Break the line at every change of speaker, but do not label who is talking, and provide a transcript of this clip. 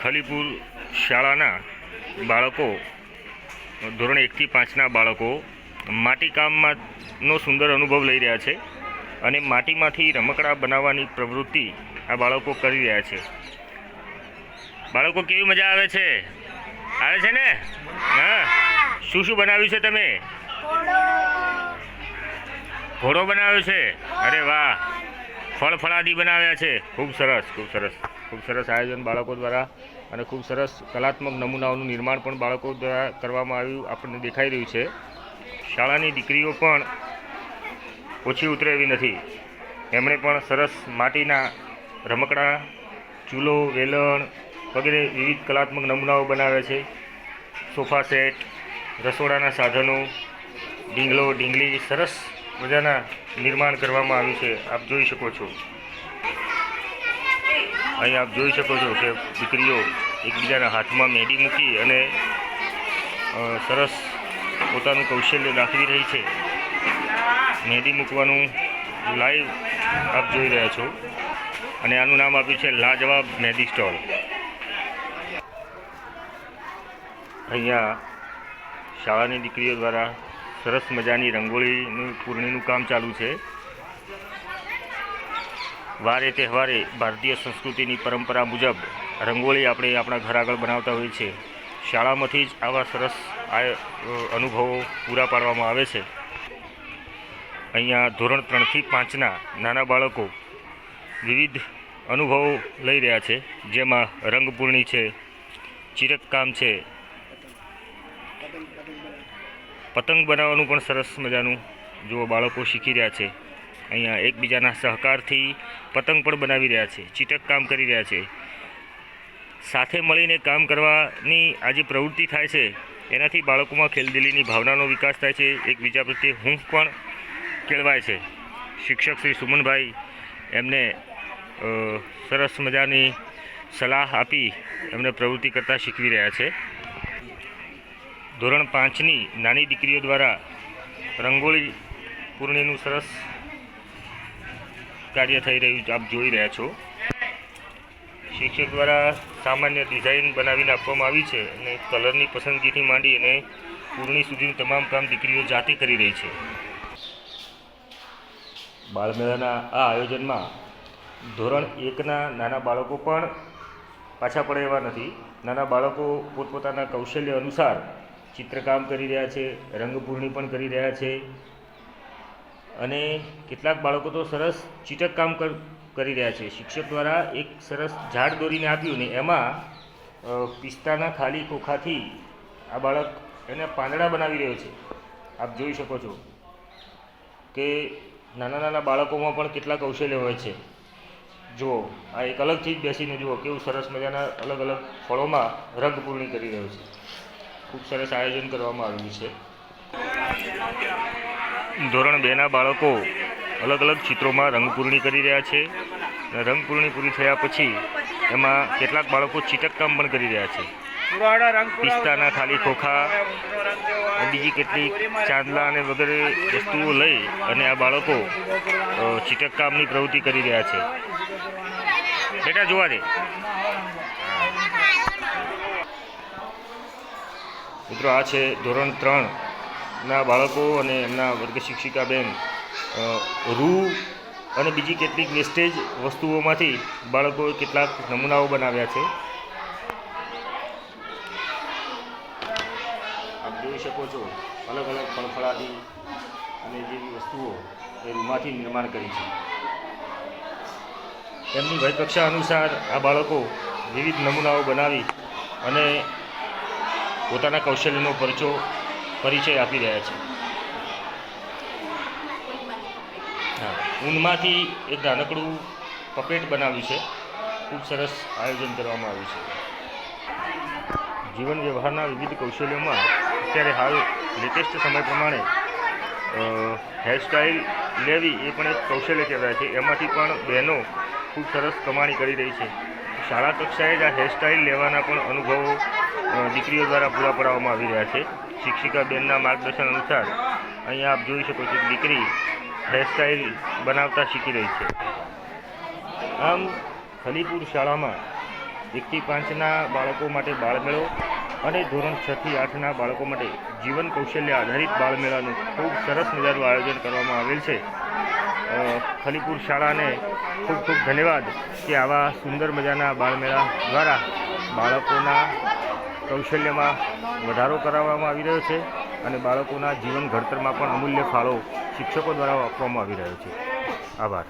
ખલીપુર શાળાના બાળકો ધોરણ 1 થી 5ના બાળકો માટીકામનો સુંદર અનુભવ લઈ રહ્યા છે અને માટીમાંથી રમકડા બનાવવાની પ્રવૃત્તિ આ બાળકો કરી રહ્યા છે. બાળકો, કેવી મજા આવે છે? આવે છે ને? હા. શું શું બનાવ્યું છે તમે? ઘોડો બનાવ્યો છે. અરે વાહ. ફળફળાદી બનાવ્યા છે. ખૂબ સરસ, ખૂબ સરસ, ખૂબ સરસ આયોજન બાળકો દ્વારા અને ખૂબ સરસ કલાત્મક નમૂનાઓનું નિર્માણ પણ બાળકો દ્વારા કરવામાં આવ્યું આપણને દેખાઈ રહ્યું છે. શાળાની દીકરીઓ પણ ઓછી ઉતરે એવી નથી. એમણે પણ સરસ માટીના રમકડા, ચૂલો, વેલણ વગેરે વિવિધ કલાત્મક નમૂનાઓ બનાવ્યા છે. સોફા સેટ, રસોડાના સાધનો, ઢીંગલો, ઢીંગલી સરસ મજાના નિર્માણ કરવામાં આવ્યું છે. આપ જોઈ શકો છો. અહીં આપ જોઈ શકો છો કે દીકરીઓ એકબીજાના હાથમાં મહેંદી મૂકી અને સરસ પોતાનું કૌશલ્ય દાખવી રહી છે. મહેંદી મૂકવાનું લાઈવ આપ જોઈ રહ્યા છો અને આનું નામ આપ્યું છે લાજવાબ મહેંદી સ્ટોલ. અહીંયા શાળાની દીકરીઓ દ્વારા સરસ મજાની રંગોળીનું પૂર્ણિનું કામ ચાલુ છે. વારે તહેવારે ભારતીય સંસ્કૃતિની પરંપરા મુજબ રંગોળી આપણે આપણા ઘર આગળ બનાવતા હોઈએ છીએ. શાળામાંથી જ આવા સરસ અનુભવો પૂરા પાડવામાં આવે છે. અહીંયા ધોરણ 3 થી 5ના નાના બાળકો વિવિધ અનુભવો લઈ રહ્યા છે, જેમાં રંગપૂર્ણી છે, ચિરકકામ છે, પતંગ બનાવવાનું પણ સરસ મજાનું જો બાળકો શીખી રહ્યા છે. અહીંયા એકબીજાના સહકારથી પતંગ પણ બનાવી રહ્યા છે, ચીટક કામ કરી રહ્યા છે. સાથે મળીને કામ કરવાની આ જે પ્રવૃત્તિ થાય છે એનાથી બાળકોમાં ખેલદિલીની ભાવનાનો વિકાસ થાય છે. એકબીજા પ્રત્યે હૂંફ પણ કેળવાય છે. શિક્ષક શ્રી સુમનભાઈ એમને સરસ મજાની સલાહ આપી એમને પ્રવૃત્તિ કરતાં શીખવી રહ્યા છે. ધોરણ 5ની નાની દીકરીઓ દ્વારા રંગોળી પૂર્ણિનું સરસ કાર્ય થઈ રહ્યું આપ જોઈ રહ્યા છો. શિક્ષક દ્વારા સામાન્ય ડિઝાઇન બનાવીને આપવામાં આવી છે અને કલરની પસંદગીથી માંડી અને પૂર્ણી સુધીનું તમામ કામ દીકરીઓ જાતે કરી રહી છે. બાળમેળાના આ આયોજનમાં ધોરણ 1ના નાના બાળકો પણ પાછા પડે એવા નથી. નાના બાળકો પોતપોતાના કૌશલ્ય અનુસાર ચિત્રકામ કરી રહ્યા છે, રંગપૂર્ણી પણ કરી રહ્યા છે અને કેટલાક બાળકો તો સરસ ચીટક કામ કરી રહ્યા છે. શિક્ષક દ્વારા એક સરસ ઝાડ દોરીને આપ્યું ને એમાં પિસ્તાના ખાલી ખોખાથી આ બાળક એને પાંદડા બનાવી રહ્યો છે. આપ જોઈ શકો છો કે નાના નાના બાળકોમાં પણ કેટલા કૌશલ્ય હોય છે. જુઓ, આ એક અલગથી જ બેસીને જુઓ કેવું સરસ મજાના અલગ અલગ ફળોમાં રંગપૂર્ણી કરી રહ્યો છે. ખૂબ સરસ આયોજન કરવામાં આવ્યું છે. ધોરણ 2ના બાળકો અલગ અલગ ચિત્રોમાં રંગપૂર્ણી કરી રહ્યા છે. રંગપૂર્ણી પૂરી થયા પછી એમાં કેટલાક બાળકો ચીટક કામ પણ કરી રહ્યા છે. પિસ્તાના ખાલી ખોખા, બીજી કેટલીક ચાંદલા અને વગેરે વસ્તુઓ લઈ અને આ બાળકો ચીટક કામની પ્રવૃત્તિ કરી રહ્યા છે. બેટા જોવા દે. મિત્રો, આ છે ધોરણ 3ના બાળકો અને એમના વર્ગ શિક્ષિકા બેન રૂ અને બીજી કેટલીક વેસ્ટેજ વસ્તુઓમાંથી બાળકોએ કેટલાક નમૂનાઓ બનાવ્યા છે. આપ જોઈ શકો છો અલગ અલગ ફળફળાદી અને જેવી વસ્તુઓ એ રૂમાંથી નિર્માણ કરી છે. એમની વયકક્ષા અનુસાર આ બાળકો વિવિધ નમૂનાઓ બનાવી અને પોતાના કૌશલ્યનો પરિચય આપી રહ્યા છે. હા, ઊનમાંથી એક નાનકડું પપેટ બનાવ્યું છે. ખૂબ સરસ આયોજન કરવામાં આવ્યું છે. જીવન વ્યવહારના વિવિધ કૌશલ્યોમાં અત્યારે હાલ લેટેસ્ટ સમય પ્રમાણે હેરસ્ટાઇલ લેવી એ પણ એક કૌશલ્ય કહેવાય છે. એમાંથી પણ બહેનો ખૂબ સરસ કમાણી કરી રહી છે. શાળા કક્ષાએ જ આ હેરસ્ટાઇલ લેવાના પણ અનુભવો દીકરીઓ દ્વારા પૂરા પાડવામાં આવી રહ્યા છે. શિક્ષિકા બેનના માર્ગદર્શન અનુસાર અહીંયા આપ જોઈ શકો છો કે દીકરી હેરસ્ટાઇલ બનાવતા શીખી રહી છે. આમ ખલીપુર શાળામાં 1 થી 5ના બાળકો માટે બાળમેળો અને ધોરણ 6 થી 8ના બાળકો માટે જીવન કૌશલ્ય આધારિત બાળમેળાનું ખૂબ સરસ મજાનું આયોજન કરવામાં આવેલ છે. ખલીપુર શાળાને ખૂબ ખૂબ ધન્યવાદ કે આવા સુંદર મજાના બાળમેળા દ્વારા બાળકોના કૌશલ્યમાં વધારો કરાવવામાં આવી રહ્યો છે અને બાળકોના જીવન ઘડતરમાં પણ અમૂલ્ય ફાળો શિક્ષકો દ્વારા આપવામાં આવી રહ્યો છે. આભાર.